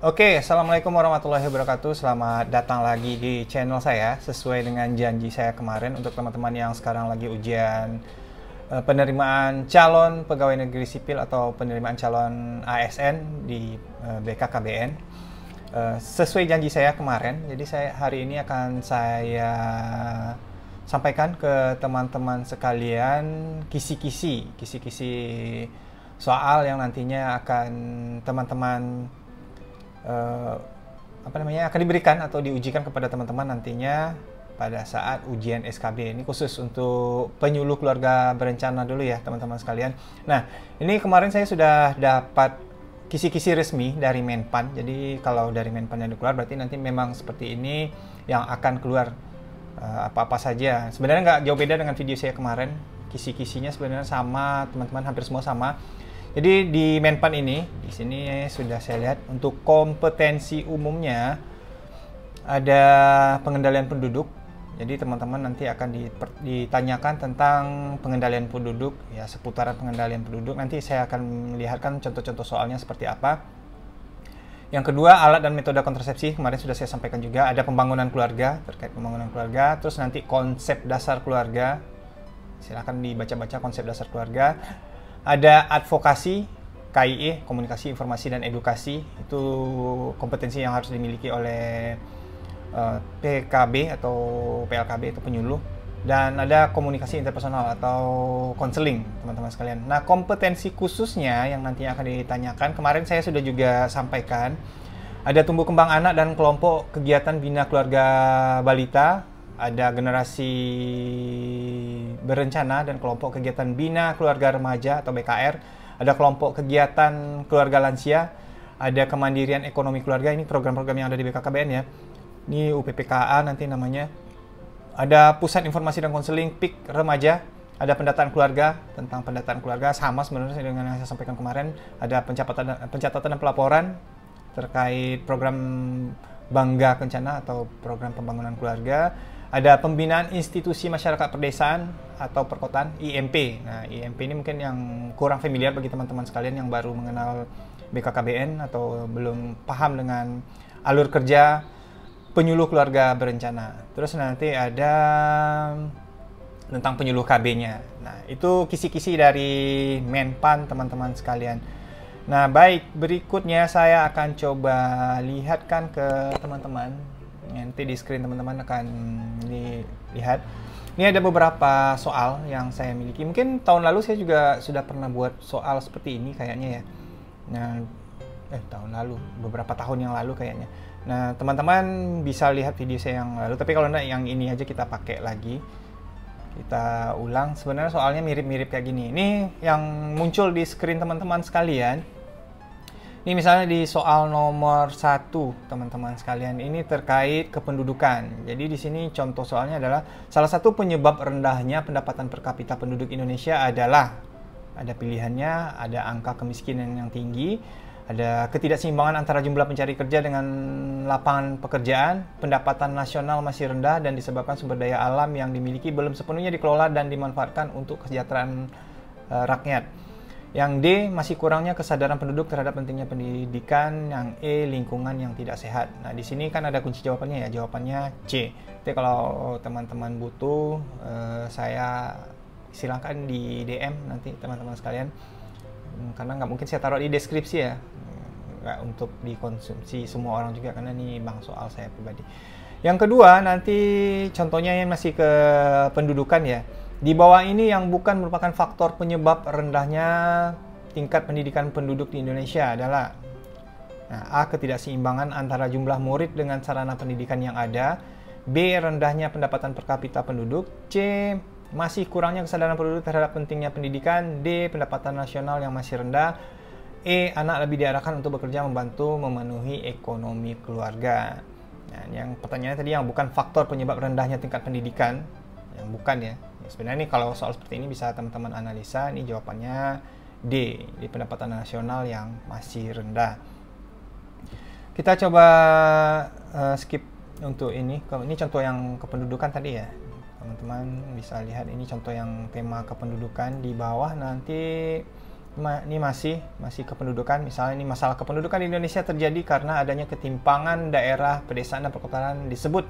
Oke, Assalamualaikum warahmatullahi wabarakatuh. Selamat datang lagi di channel saya. Sesuai dengan janji saya kemarin, untuk teman-teman yang sekarang lagi ujian penerimaan calon pegawai negeri sipil atau penerimaan calon ASN di BKKBN. Sesuai janji saya kemarin, jadi hari ini akan saya sampaikan ke teman-teman sekalian kisi-kisi soal yang nantinya akan teman-teman akan diberikan atau diujikan kepada teman-teman nantinya pada saat ujian SKB. Ini khusus untuk penyuluh keluarga berencana dulu ya teman-teman sekalian. Nah, ini kemarin saya sudah dapat kisi-kisi resmi dari Menpan. Jadi kalau dari Menpan yang keluar berarti nanti memang seperti ini yang akan keluar, apa-apa saja. Sebenarnya nggak jauh beda dengan video saya kemarin. Kisi-kisinya sebenarnya sama, teman-teman, hampir semua sama. Jadi di Menpan ini, di sini sudah saya lihat untuk kompetensi umumnya ada pengendalian penduduk. Jadi teman-teman nanti akan ditanyakan tentang pengendalian penduduk, ya seputaran pengendalian penduduk. Nanti saya akan melihatkan contoh-contoh soalnya seperti apa. Yang kedua, alat dan metode kontrasepsi, kemarin sudah saya sampaikan juga. Ada pembangunan keluarga, terkait pembangunan keluarga. Terus nanti konsep dasar keluarga, silahkan dibaca-baca konsep dasar keluarga. Ada advokasi, KIE, komunikasi, informasi, dan edukasi. Itu kompetensi yang harus dimiliki oleh PKB atau PLKB atau penyuluh. Dan ada komunikasi interpersonal atau konseling, teman-teman sekalian. Nah, kompetensi khususnya yang nantinya akan ditanyakan, kemarin saya sudah juga sampaikan. Ada tumbuh kembang anak dan kelompok kegiatan bina keluarga balita. Ada generasi berencana dan kelompok kegiatan bina keluarga remaja atau BKR. Ada kelompok kegiatan keluarga lansia. Ada kemandirian ekonomi keluarga. Ini program-program yang ada di BKKBN ya. Ini UPPKA nanti namanya. Ada pusat informasi dan konseling PIK remaja. Ada pendataan keluarga, tentang pendataan keluarga sama sebenarnya dengan yang saya sampaikan kemarin. Ada pencatatan dan pelaporan terkait program Bangga Kencana atau program pembangunan keluarga. Ada pembinaan institusi masyarakat perdesaan atau perkotaan, IMP. Nah, IMP ini mungkin yang kurang familiar bagi teman-teman sekalian yang baru mengenal BKKBN atau belum paham dengan alur kerja penyuluh keluarga berencana. Terus nanti ada tentang penyuluh KB-nya. Nah, itu kisi-kisi dari Menpan teman-teman sekalian. Nah, baik, berikutnya saya akan coba lihatkan ke teman-teman. Nanti di screen teman-teman akan dilihat. Ini ada beberapa soal yang saya miliki. Mungkin tahun lalu saya juga sudah pernah buat soal seperti ini kayaknya ya. Nah, tahun lalu, beberapa tahun yang lalu kayaknya. Nah, teman-teman bisa lihat video saya yang lalu. Tapi kalau enggak, yang ini aja kita pakai lagi. Kita ulang. Sebenarnya soalnya mirip-mirip kayak gini. Ini yang muncul di screen teman-teman sekalian. Ini misalnya di soal nomor 1, teman-teman sekalian, ini terkait kependudukan. Jadi di sini contoh soalnya adalah salah satu penyebab rendahnya pendapatan per kapita penduduk Indonesia adalah, ada pilihannya, ada angka kemiskinan yang tinggi, ada ketidakseimbangan antara jumlah pencari kerja dengan lapangan pekerjaan, pendapatan nasional masih rendah dan disebabkan sumber daya alam yang dimiliki belum sepenuhnya dikelola dan dimanfaatkan untuk kesejahteraan rakyat. Yang D, masih kurangnya kesadaran penduduk terhadap pentingnya pendidikan. Yang E, lingkungan yang tidak sehat. Nah, di sini kan ada kunci jawabannya ya. Jawabannya C. Jadi kalau teman-teman butuh, saya silakan di DM nanti teman-teman sekalian. Karena nggak mungkin saya taruh di deskripsi ya. Nggak untuk dikonsumsi semua orang juga, karena ini bang soal saya pribadi. Yang kedua, nanti contohnya yang masih ke pendudukan ya. Di bawah ini yang bukan merupakan faktor penyebab rendahnya tingkat pendidikan penduduk di Indonesia adalah A, ketidakseimbangan antara jumlah murid dengan sarana pendidikan yang ada. B, rendahnya pendapatan per kapita penduduk. C, masih kurangnya kesadaran penduduk terhadap pentingnya pendidikan. D, pendapatan nasional yang masih rendah. E, anak lebih diarahkan untuk bekerja membantu memenuhi ekonomi keluarga. Nah, yang pertanyaannya tadi yang bukan faktor penyebab rendahnya tingkat pendidikan, yang bukan ya. Sebenarnya nih kalau soal seperti ini bisa teman-teman analisa. Ini jawabannya D, di pendapatan nasional yang masih rendah. Kita coba skip untuk ini. Ini contoh yang kependudukan tadi ya. Teman-teman bisa lihat ini contoh yang tema kependudukan. Di bawah nanti Ini masih kependudukan. Misalnya ini masalah kependudukan di Indonesia terjadi karena adanya ketimpangan daerah pedesaan dan perkotaan disebut.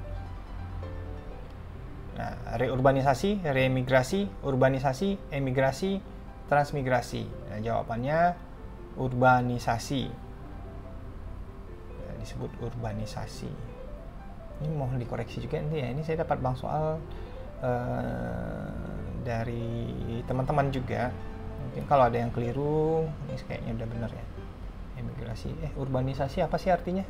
Nah, reurbanisasi, reemigrasi, urbanisasi, emigrasi, transmigrasi. Nah, jawabannya urbanisasi. Nah, disebut urbanisasi. Ini mohon dikoreksi juga nanti ya. Ini saya dapat bang soal dari teman-teman juga. Mungkin kalau ada yang keliru, ini kayaknya udah benar ya. Emigrasi, urbanisasi apa sih artinya?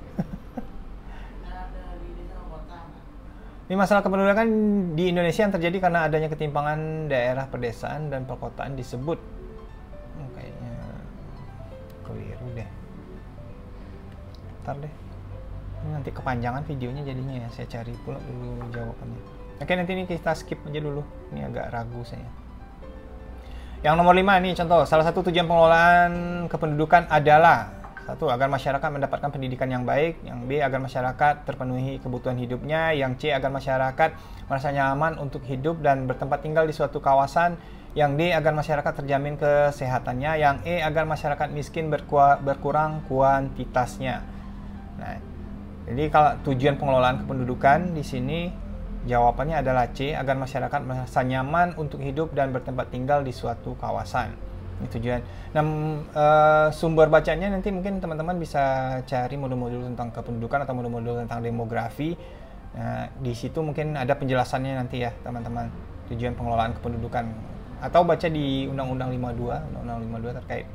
Ini masalah kependudukan di Indonesia yang terjadi karena adanya ketimpangan daerah pedesaan dan perkotaan disebut. Kayaknya keliru deh. Ntar deh. Ini nanti kepanjangan videonya jadinya ya. Saya cari pula dulu jawabannya. Oke, nanti ini kita skip aja dulu. Ini agak ragu saya. Yang nomor 5 nih contoh, salah satu tujuan pengelolaan kependudukan adalah 1. Agar masyarakat mendapatkan pendidikan yang baik. Yang B. Agar masyarakat terpenuhi kebutuhan hidupnya. Yang C. Agar masyarakat merasa nyaman untuk hidup dan bertempat tinggal di suatu kawasan. Yang D. Agar masyarakat terjamin kesehatannya. Yang E. Agar masyarakat miskin berkurang kuantitasnya. Nah, jadi kalau tujuan pengelolaan kependudukan di sini jawabannya adalah C, agar masyarakat merasa nyaman untuk hidup dan bertempat tinggal di suatu kawasan. Ini tujuan. Nah, sumber bacanya nanti mungkin teman-teman bisa cari modul-modul tentang kependudukan atau modul-modul tentang demografi. Nah, di situ mungkin ada penjelasannya nanti ya, teman-teman. Tujuan pengelolaan kependudukan. Atau baca di Undang-Undang 52, Undang-Undang 52 terkait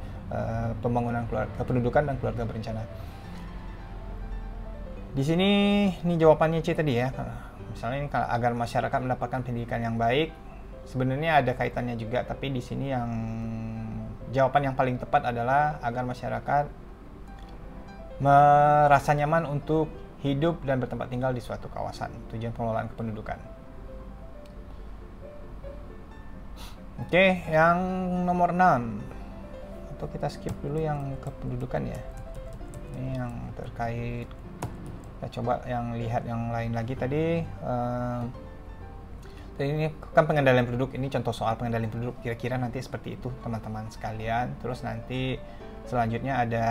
pembangunan kependudukan dan keluarga berencana. Di sini, ini jawabannya C tadi ya. Misalnya ini agar masyarakat mendapatkan pendidikan yang baik, sebenarnya ada kaitannya juga, tapi di sini yang jawaban yang paling tepat adalah agar masyarakat merasa nyaman untuk hidup dan bertempat tinggal di suatu kawasan. Tujuan pengelolaan kependudukan. Oke, yang nomor 6. Atau kita skip dulu yang kependudukan ya. Ini yang terkait. Kita coba yang lihat yang lain lagi tadi. Ini kan pengendalian penduduk. Ini contoh soal pengendalian penduduk. Kira-kira nanti seperti itu teman-teman sekalian. Terus nanti selanjutnya ada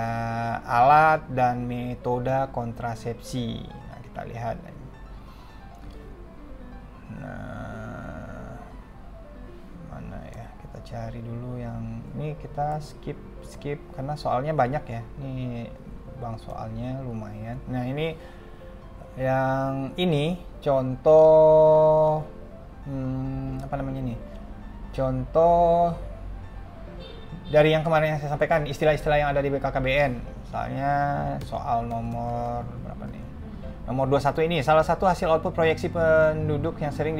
alat dan metode kontrasepsi. Nah, kita lihat. Nah, mana ya? Kita cari dulu yang ini. Kita skip karena soalnya banyak ya. Ini bang soalnya lumayan. Nah, ini yang ini contoh apa namanya nih? Contoh dari yang kemarin yang saya sampaikan, istilah-istilah yang ada di BKKBN. Misalnya soal nomor berapa nih? Nomor 21 ini, salah satu hasil output proyeksi penduduk yang sering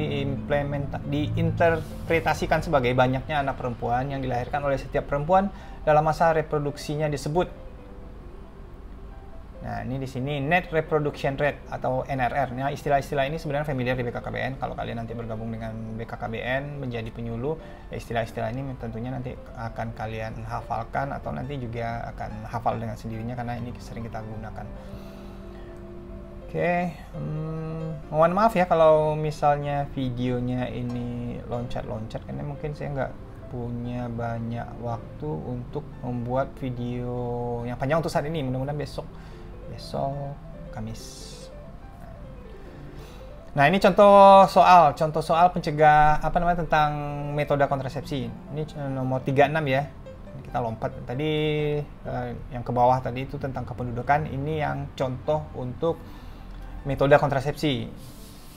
diinterpretasikan sebagai banyaknya anak perempuan yang dilahirkan oleh setiap perempuan dalam masa reproduksinya disebut. Nah, ini di sini net reproduction rate atau NRR. Nah, istilah-istilah ini sebenarnya familiar di BKKBN. Kalau kalian nanti bergabung dengan BKKBN menjadi penyuluh, ya istilah-istilah ini tentunya nanti akan kalian hafalkan atau nanti juga akan hafal dengan sendirinya karena ini sering kita gunakan. Oke, mohon maaf ya kalau misalnya videonya ini loncat-loncat karena mungkin saya nggak punya banyak waktu untuk membuat video yang panjang untuk saat ini. Mudah-mudahan besok Kamis. Nah, ini contoh soal pencegah tentang metode kontrasepsi. Ini nomor 36 ya. Kita lompat tadi yang ke bawah tadi itu tentang kependudukan. Ini yang contoh untuk metode kontrasepsi.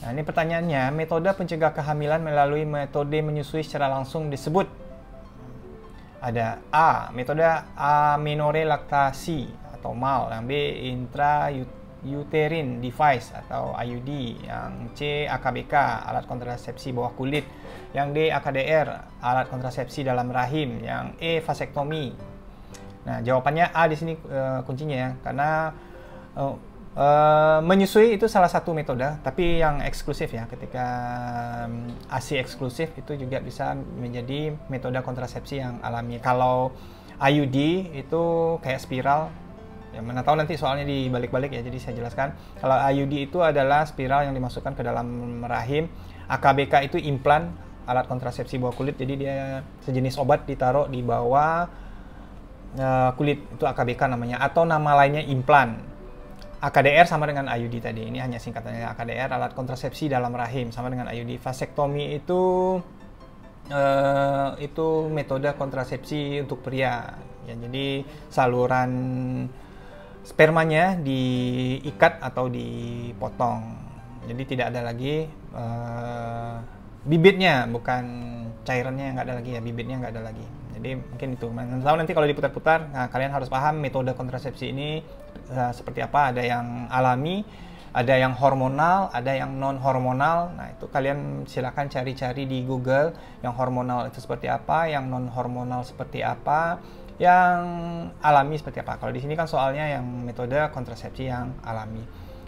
Nah, ini pertanyaannya, metode pencegah kehamilan melalui metode menyusui secara langsung disebut. Ada A, metode amenorrhea laktasi atau MAL, yang B intrauterine device atau IUD, yang C AKBK, alat kontrasepsi bawah kulit, yang D AKDR, alat kontrasepsi dalam rahim, yang E vasektomi. Nah, jawabannya A di sini kuncinya ya, karena menyusui itu salah satu metode, tapi yang eksklusif ya. Ketika ASI eksklusif itu juga bisa menjadi metode kontrasepsi yang alami. Kalau IUD itu kayak spiral. Ya, mana tahu nanti soalnya dibalik-balik ya, jadi saya jelaskan. Kalau IUD itu adalah spiral yang dimasukkan ke dalam rahim. AKBK itu implan, alat kontrasepsi bawah kulit, jadi dia sejenis obat ditaruh di bawah kulit, itu AKBK namanya, atau nama lainnya implan. AKDR sama dengan IUD tadi, ini hanya singkatannya. AKDR alat kontrasepsi dalam rahim sama dengan IUD. Vasektomi itu metode kontrasepsi untuk pria. Ya, jadi saluran spermanya diikat atau dipotong. Jadi tidak ada lagi bibitnya, bukan cairannya nggak ada lagi ya, bibitnya nggak ada lagi. Jadi mungkin itu. Nanti kalau diputar-putar, nah, kalian harus paham metode kontrasepsi ini seperti apa. Ada yang alami, ada yang hormonal, ada yang non hormonal. Nah itu kalian silakan cari-cari di Google. Yang hormonal itu seperti apa, yang non hormonal seperti apa, yang alami seperti apa. Kalau di sini kan soalnya yang metode kontrasepsi yang alami.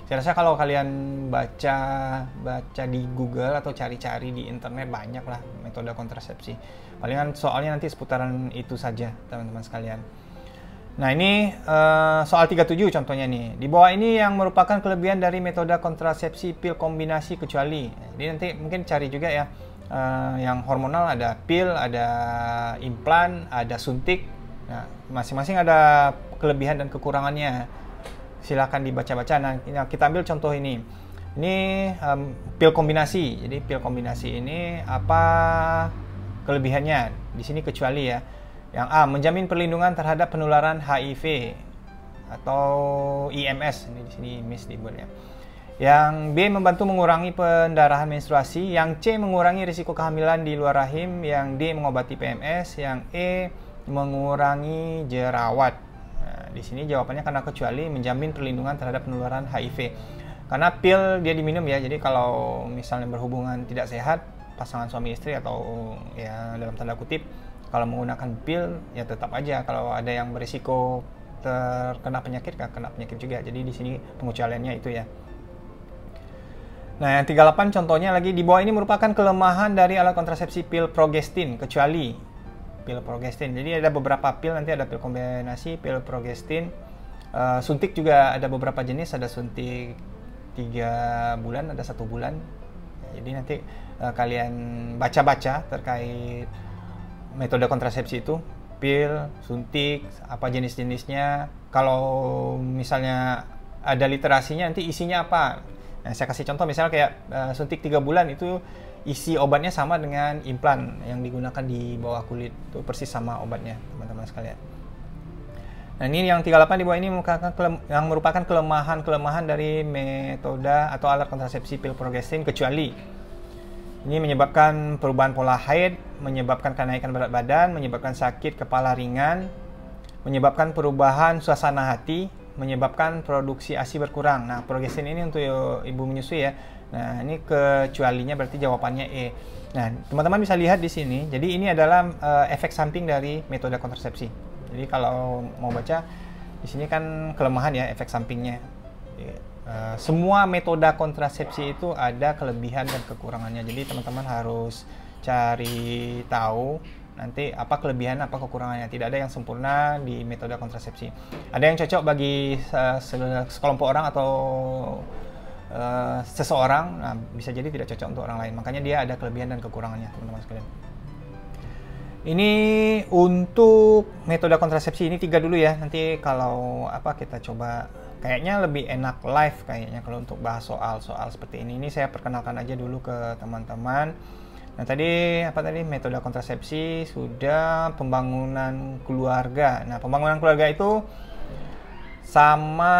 Saya rasa kalau kalian baca di Google atau cari-cari di internet, banyak lah metode kontrasepsi. Palingan soalnya nanti seputaran itu saja, teman-teman sekalian. Nah ini soal 37 contohnya nih. Di bawah ini yang merupakan kelebihan dari metode kontrasepsi pil kombinasi kecuali. Jadi nanti mungkin cari juga ya. Yang hormonal ada pil, ada implan, ada suntik. Nah, masing-masing ada kelebihan dan kekurangannya. Silakan dibaca-baca. Nah, kita ambil contoh ini. Ini pil kombinasi. Jadi pil kombinasi ini apa kelebihannya? Di sini kecuali ya. Yang A, menjamin perlindungan terhadap penularan HIV atau IMS. Ini di sini miss dibuatnya. Yang B, membantu mengurangi pendarahan menstruasi. Yang C, mengurangi risiko kehamilan di luar rahim. Yang D, mengobati PMS. Yang E, mengurangi jerawat. Nah, di sini jawabannya karena kecuali menjamin perlindungan terhadap penularan HIV. Karena pil dia diminum ya, jadi kalau misalnya berhubungan tidak sehat, pasangan suami istri atau ya dalam tanda kutip, kalau menggunakan pil ya tetap aja kalau ada yang berisiko terkena penyakit, kena penyakit juga. Jadi di sini pengecualiannya itu ya. Nah, yang 38 contohnya lagi, di bawah ini merupakan kelemahan dari alat kontrasepsi pil progestin kecuali pil progestin. Jadi ada beberapa pil, nanti ada pil kombinasi, pil progestin. Suntik juga ada beberapa jenis, ada suntik 3 bulan, ada 1 bulan. Jadi nanti kalian baca-baca terkait metode kontrasepsi itu, pil, suntik, apa jenis-jenisnya. Kalau misalnya ada literasinya, nanti isinya apa. Nah, saya kasih contoh misalnya kayak suntik 3 bulan itu isi obatnya sama dengan implan yang digunakan di bawah kulit, itu persis sama obatnya, teman-teman sekalian. Nah, ini yang 38 di bawah ini yang merupakan kelemahan dari metode atau alat kontrasepsi pil progestin kecuali ini menyebabkan perubahan pola haid, menyebabkan kenaikan berat badan, menyebabkan sakit kepala ringan, menyebabkan perubahan suasana hati, menyebabkan produksi ASI berkurang. Nah, progestin ini untuk ibu menyusui ya. Nah, ini kecualinya berarti jawabannya E. Nah, teman-teman bisa lihat di sini. Jadi ini adalah efek samping dari metode kontrasepsi. Jadi kalau mau baca di sini kan kelemahan ya, efek sampingnya. Semua metode kontrasepsi itu ada kelebihan dan kekurangannya. Jadi teman-teman harus cari tahu nanti apa kelebihan, apa kekurangannya. Tidak ada yang sempurna di metode kontrasepsi. Ada yang cocok bagi sekelompok orang atau seseorang, nah, bisa jadi tidak cocok untuk orang lain. Makanya dia ada kelebihan dan kekurangannya, teman-teman sekalian. Ini untuk metode kontrasepsi ini 3 dulu ya. Nanti kalau apa kita coba, kayaknya lebih enak live kayaknya kalau untuk bahas soal-soal seperti ini. Ini saya perkenalkan aja dulu ke teman-teman. Nah, tadi metode kontrasepsi sudah, pembangunan keluarga. Nah, pembangunan keluarga itu sama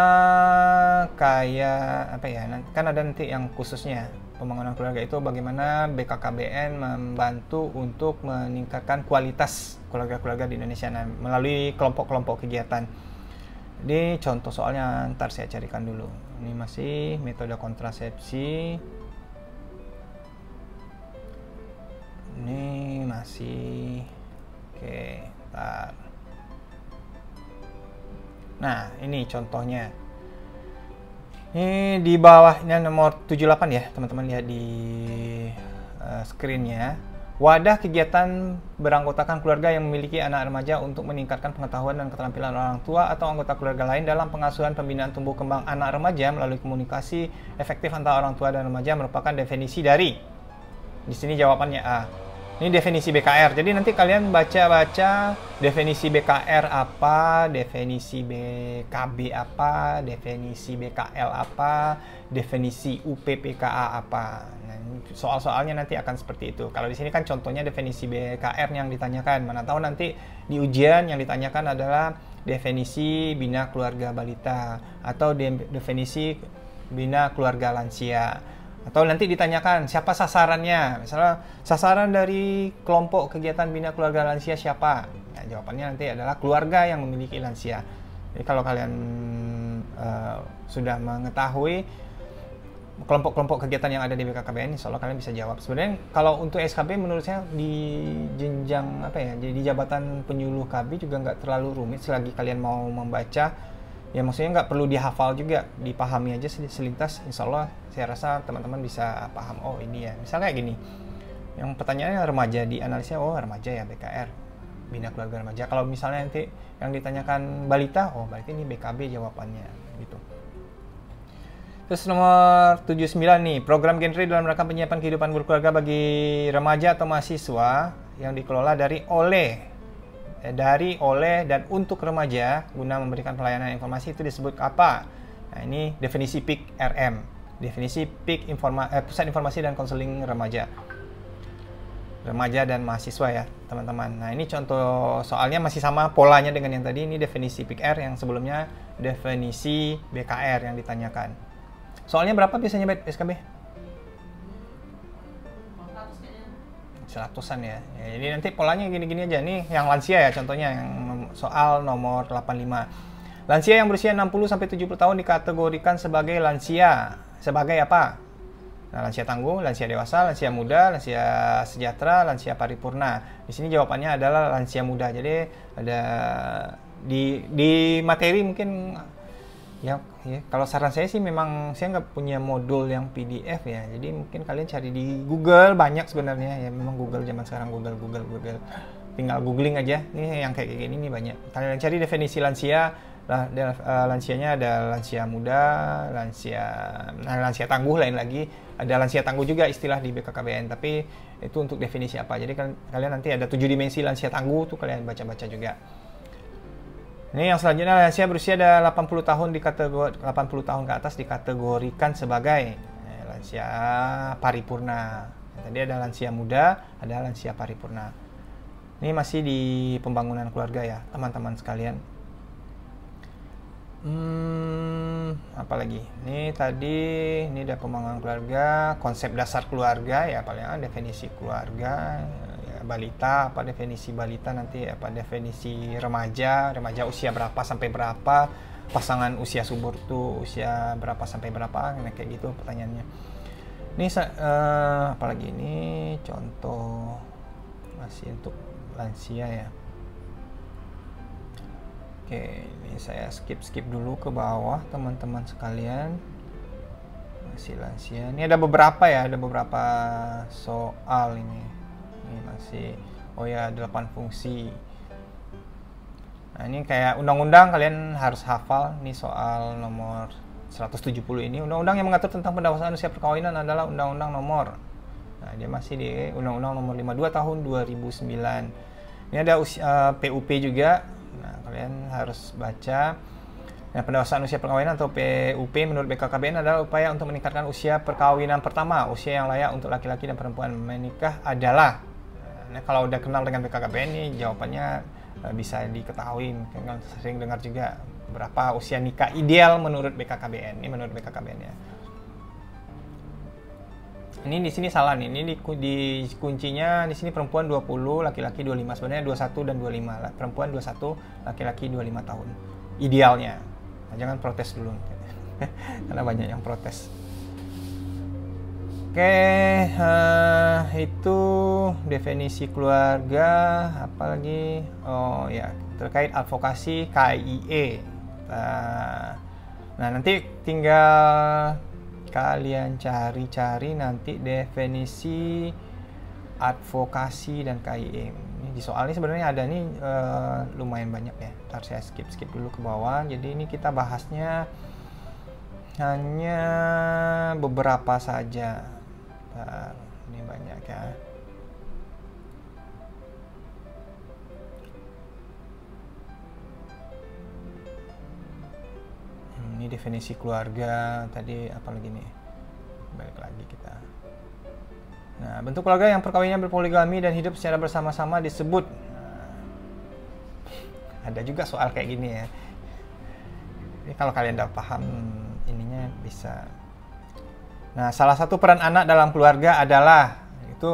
kayak apa ya, kan ada nanti yang khususnya pembangunan keluarga itu bagaimana BKKBN membantu untuk meningkatkan kualitas keluarga-keluarga di Indonesia melalui kelompok-kelompok kegiatan. Ini contoh soalnya ntar saya carikan dulu. Ini masih metode kontrasepsi. Ini masih oke, ntar. Nah, ini contohnya. Ini di bawah, ini nomor 78 ya, teman-teman lihat di screen-nya. Wadah kegiatan beranggotakan keluarga yang memiliki anak remaja untuk meningkatkan pengetahuan dan keterampilan orang tua atau anggota keluarga lain dalam pengasuhan pembinaan tumbuh kembang anak remaja melalui komunikasi efektif antara orang tua dan remaja merupakan definisi dari. Di sini jawabannya A. Ini definisi BKR. Jadi nanti kalian baca-baca definisi BKR apa, definisi BKB apa, definisi BKL apa, definisi UPPKA apa. Nah, soal-soalnya nanti akan seperti itu. Kalau di sini kan contohnya definisi BKR yang ditanyakan. Mana tahu nanti di ujian yang ditanyakan adalah definisi bina keluarga balita atau definisi bina keluarga lansia. Atau nanti ditanyakan siapa sasarannya, misalnya sasaran dari kelompok kegiatan bina keluarga lansia siapa? Nah, jawabannya nanti adalah keluarga yang memiliki lansia. Jadi kalau kalian sudah mengetahui kelompok-kelompok kegiatan yang ada di BKKBN, insya Allah kalian bisa jawab. Sebenarnya kalau untuk SKB menurut saya di jenjang apa ya, jadi jabatan penyuluh KB juga nggak terlalu rumit selagi kalian mau membaca. Ya maksudnya nggak perlu dihafal juga, dipahami aja selintas, insya Allah saya rasa teman-teman bisa paham. Oh ini ya, misalnya kayak gini, yang pertanyaannya remaja, di analisnya oh remaja ya BKR, bina keluarga remaja. Kalau misalnya nanti yang ditanyakan balita, oh berarti ini BKB jawabannya gitu. Terus nomor 79 nih, program genre dalam rangka penyiapan kehidupan berkeluarga bagi remaja atau mahasiswa yang dikelola oleh dan untuk remaja guna memberikan pelayanan informasi itu disebut apa? Nah, ini definisi PIK RM. Definisi PIK Pusat Informasi dan Konseling Remaja dan mahasiswa ya, teman-teman. Nah, ini contoh soalnya masih sama polanya dengan yang tadi. Ini definisi PIK R, yang sebelumnya definisi BKR yang ditanyakan. Soalnya berapa biasanya SKB? 100-an ya. Jadi nanti polanya gini-gini aja. Nih yang lansia ya contohnya, yang soal nomor 85. Lansia yang berusia 60-70 tahun dikategorikan sebagai lansia. Sebagai apa? Nah, lansia tangguh, lansia dewasa, lansia muda, lansia sejahtera, lansia paripurna. Di sini jawabannya adalah lansia muda. Jadi ada di materi mungkin ya, kalau saran saya sih memang saya nggak punya modul yang PDF ya, jadi mungkin kalian cari di Google, banyak sebenarnya ya, memang Google zaman sekarang Google, tinggal googling aja, ini yang kayak gini nih banyak. Kalian cari definisi lansia, lansianya ada lansia muda, lansia tangguh, lain lagi ada lansia tangguh juga istilah di BKKBN, tapi itu untuk definisi apa. Jadi kalian nanti ada 7 dimensi lansia tangguh tuh kalian baca-baca juga. Ini yang selanjutnya, lansia berusia ada 80 tahun di kategori 80 tahun ke atas dikategorikan sebagai lansia paripurna. Tadi ada lansia muda, ada lansia paripurna. Ini masih di pembangunan keluarga ya, teman-teman sekalian. Apalagi? Ini ada pembangunan keluarga, konsep dasar keluarga ya, paling definisi keluarga. Balita, apa definisi balita, nanti apa definisi remaja usia berapa sampai berapa, pasangan usia subur tuh usia berapa sampai berapa, kayak gitu pertanyaannya. Ini apalagi ini contoh masih untuk lansia ya. Oke, ini saya skip dulu ke bawah teman-teman sekalian. Masih lansia. Ini ada beberapa soal ini. Ini masih, oh ya, 8 fungsi. Nah, ini kayak undang-undang kalian harus hafal. Ini soal nomor 170 ini. Undang-undang yang mengatur tentang pendewasaan usia perkawinan adalah undang-undang nomor. Nah, dia masih di undang-undang nomor 52 tahun 2009. Ini ada PUP juga. Nah, kalian harus baca. Nah, pendewasaan usia perkawinan atau PUP menurut BKKBN adalah upaya untuk meningkatkan usia perkawinan pertama. Usia yang layak untuk laki-laki dan perempuan menikah adalah. Nah, kalau udah kenal dengan BKKBN ini jawabannya bisa diketahui. Mungkin kan sering dengar juga berapa usia nikah ideal menurut BKKBN. Ini menurut BKKBN ya. Ini di sini salah nih. Ini di kuncinya di sini perempuan 20, laki-laki 25. Sebenarnya 21 dan 25. Perempuan 21, laki-laki 25 tahun. Idealnya. Nah, jangan protes dulu. Karena banyak yang protes. Oke, itu definisi keluarga. Apalagi? Oh ya, terkait advokasi KIE. Nah, nanti tinggal kalian cari nanti definisi advokasi dan KIE. Ini di soal ini sebenarnya ada nih lumayan banyak ya. Ntar saya skip dulu ke bawah. Jadi ini kita bahasnya hanya beberapa saja. Ini banyak ya. Ini definisi keluarga. Tadi apa lagi nih? Balik lagi kita. Nah, bentuk keluarga yang perkawinannya berpoligami dan hidup secara bersama-sama disebut. Ada juga soal kayak gini ya. Ini kalau kalian udah paham ininya bisa. Nah, salah satu peran anak dalam keluarga adalah itu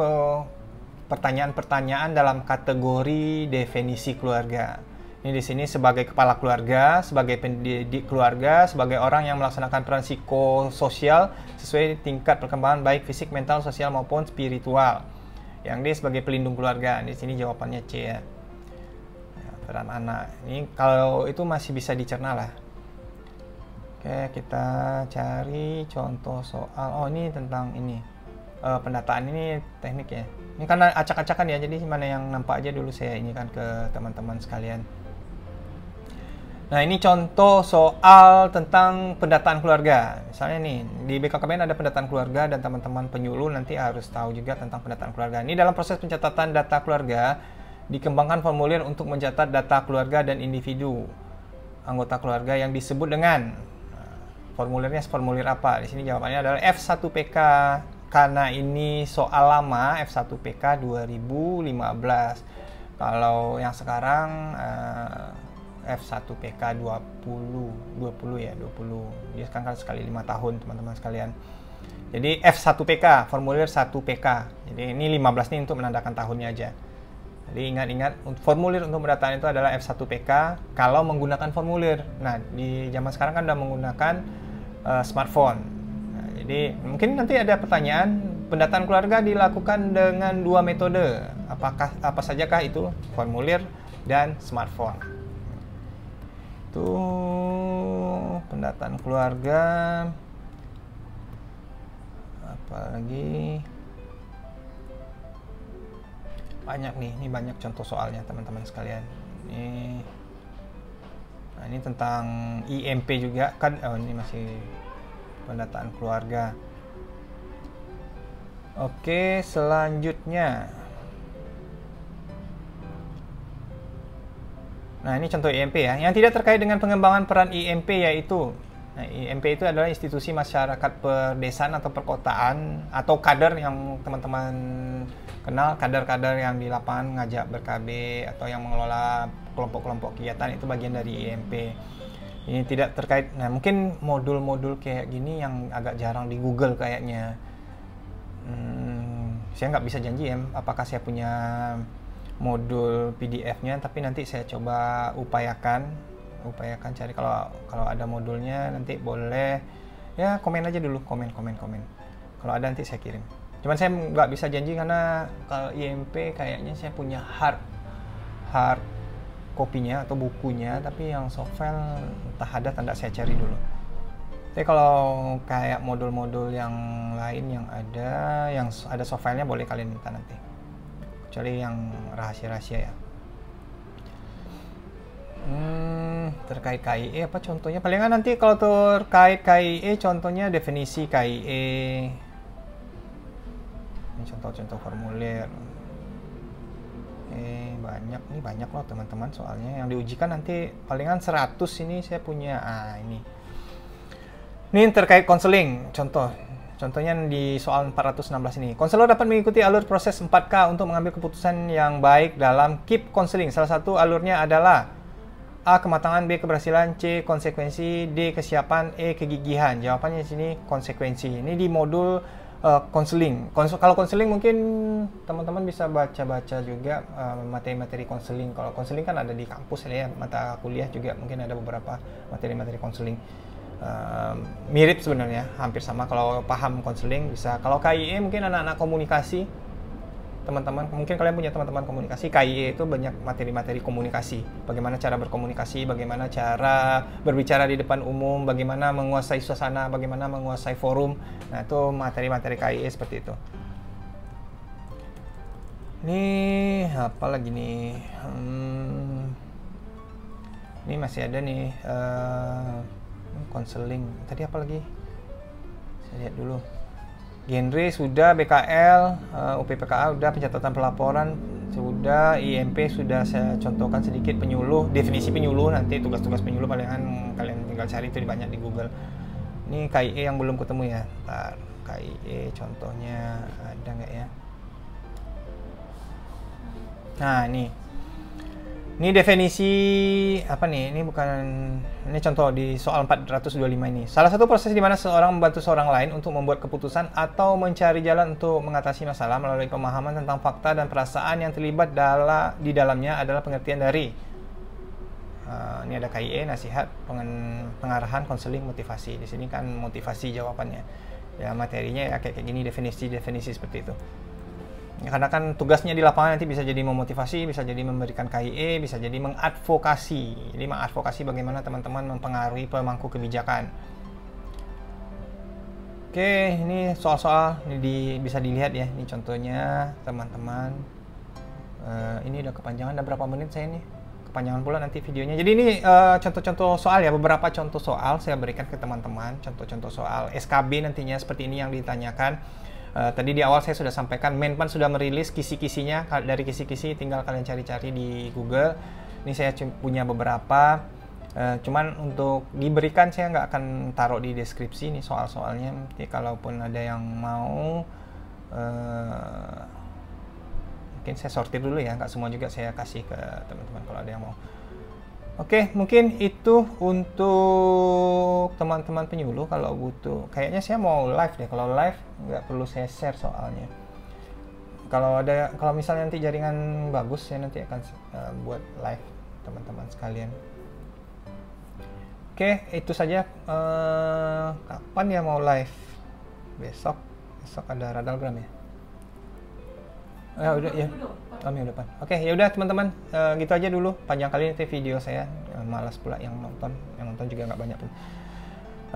pertanyaan-pertanyaan dalam kategori definisi keluarga. Ini di sini sebagai kepala keluarga, sebagai pendidik keluarga, sebagai orang yang melaksanakan peran psikososial sesuai tingkat perkembangan baik fisik, mental, sosial maupun spiritual. Yang D sebagai pelindung keluarga. Di sini jawabannya C ya. Peran anak. Ini kalau itu masih bisa dicerna lah. Oke, kita cari contoh soal. Oh, ini tentang ini. Pendataan ini teknik ya. Ini karena acak-acakan ya, jadi mana yang nampak aja dulu saya ini kan ke teman-teman sekalian. Nah, ini contoh soal tentang pendataan keluarga. Misalnya nih, di BKKBN ada pendataan keluarga dan teman-teman penyuluh nanti harus tahu juga tentang pendataan keluarga. Ini dalam proses pencatatan data keluarga, dikembangkan formulir untuk mencatat data keluarga dan individu anggota keluarga yang disebut dengan formulirnya formulir apa? Di sini jawabannya adalah F1PK. Karena ini soal lama, F1PK 2015. Kalau yang sekarang F1PK 20 ya, 20. Dia sekarang sekali 5 tahun, teman-teman sekalian. Jadi F1PK, formulir 1PK. Jadi ini 15 nih untuk menandakan tahunnya aja. Jadi ingat-ingat, formulir untuk pendataan itu adalah F1PK kalau menggunakan formulir. Nah, di zaman sekarang kan udah menggunakan smartphone. Nah, jadi mungkin nanti ada pertanyaan, pendataan keluarga dilakukan dengan 2 metode. Apa sajakah itu? Formulir dan smartphone. Itu pendataan keluarga. Apalagi banyak nih, ini banyak contoh soalnya teman-teman sekalian. Nah, ini tentang IMP juga kan. Oh, ini masih pendataan keluarga. Oke, selanjutnya. Nah, ini contoh IMP ya. Yang tidak terkait dengan pengembangan peran IMP yaitu, nah, IMP itu adalah institusi masyarakat perdesaan atau perkotaan atau kader yang teman-teman kenal, kader-kader yang di lapangan ngajak ber-KB atau yang mengelola kelompok-kelompok kegiatan, itu bagian dari IMP. Ini tidak terkait. Nah, mungkin modul-modul kayak gini yang agak jarang di Google kayaknya. Saya nggak bisa janji ya apakah saya punya modul PDF-nya, tapi nanti saya coba upayakan cari. Kalau ada modulnya nanti boleh ya, komen aja dulu, komen. Kalau ada nanti saya kirim. Cuman saya nggak bisa janji karena kalau IMP kayaknya saya punya hard kopinya atau bukunya, tapi yang soft file entah ada tanda, saya cari dulu. Tapi kalau kayak modul-modul yang lain yang ada soft file-nya boleh kalian minta nanti. Kecuali yang rahasia-rahasia ya. Terkait KIE apa contohnya? Palingan nanti kalau terkait KIE contohnya definisi KIE. Ini contoh-contoh formulir. Banyak loh teman-teman soalnya yang diujikan nanti palingan 100 ini saya punya. Ini terkait konseling, contohnya di soal 416 ini. Konselor dapat mengikuti alur proses 4K untuk mengambil keputusan yang baik dalam KIP konseling. Salah satu alurnya adalah A. Kematangan, B. Keberhasilan, C. Konsekuensi, D. Kesiapan, E. Kegigihan. Jawabannya di sini konsekuensi. Ini di modul konseling. Kalau konseling mungkin teman-teman bisa baca-baca juga materi-materi konseling. Kalau konseling kan ada di kampus ya, mata kuliah juga mungkin ada beberapa materi-materi konseling. Mirip sebenarnya, hampir sama. Kalau paham konseling bisa. Kalau KIE mungkin anak-anak komunikasi, teman-teman mungkin kalian punya teman-teman komunikasi. KIE itu banyak materi-materi komunikasi, bagaimana cara berkomunikasi, bagaimana cara berbicara di depan umum, bagaimana menguasai suasana, bagaimana menguasai forum. Nah, itu materi-materi KIE seperti itu. Ini apa lagi nih? Ini masih ada nih konseling. Tadi apa lagi? Saya lihat dulu. Genre sudah, BKL, UPPKA udah, pencatatan pelaporan sudah, IMP sudah saya contohkan sedikit, penyuluh, definisi penyuluh nanti tugas-tugas penyuluh palingan kalian tinggal cari itu banyak di Google. Ini KIE yang belum ketemu ya. Ntar KIE contohnya ada nggak ya? Nah, ini definisi apa nih? Ini bukan, ini contoh di soal 425 ini. Salah satu proses di mana seorang membantu seorang lain untuk membuat keputusan atau mencari jalan untuk mengatasi masalah melalui pemahaman tentang fakta dan perasaan yang terlibat di dalamnya adalah pengertian dari ini ada KIE, nasihat, pengarahan, konseling, motivasi. Di sini kan motivasi jawabannya. Ya materinya ya kayak gini, definisi seperti itu. Ya, karena kan tugasnya di lapangan nanti bisa jadi memotivasi, bisa jadi memberikan KIE, bisa jadi mengadvokasi. Jadi mengadvokasi bagaimana teman-teman mempengaruhi pemangku kebijakan. Oke, ini soal-soal ini bisa dilihat ya. Ini contohnya teman-teman. Ini udah kepanjangan, udah berapa menit saya ini? Kepanjangan pula nanti videonya. Jadi ini contoh-contoh soal ya, beberapa contoh soal saya berikan ke teman-teman. Contoh-contoh soal SKB nantinya seperti ini yang ditanyakan. Tadi di awal saya sudah sampaikan, Menpan sudah merilis kisi-kisinya. Dari kisi-kisi tinggal kalian cari-cari di Google. Ini saya punya beberapa. Cuman untuk diberikan saya nggak akan taruh di deskripsi nih soal-soalnya. Nanti kalaupun ada yang mau, mungkin saya sortir dulu ya. Nggak semua juga saya kasih ke teman-teman kalau ada yang mau. Oke, mungkin itu untuk teman-teman penyuluh. Kalau butuh, kayaknya saya mau live deh. Kalau live nggak perlu saya share soalnya. Kalau misalnya nanti jaringan bagus, saya nanti akan buat live teman-teman sekalian. Oke, itu saja. Kapan ya mau live? Besok ada Radalgram ya? Udah ya. Minggu depan. Oke, ya udah teman-teman, gitu aja dulu. Panjang kali nanti video saya, malas pula yang nonton juga nggak banyak pun.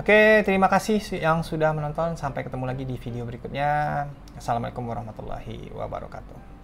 Oke, terima kasih yang sudah menonton. Sampai ketemu lagi di video berikutnya. Assalamualaikum warahmatullahi wabarakatuh.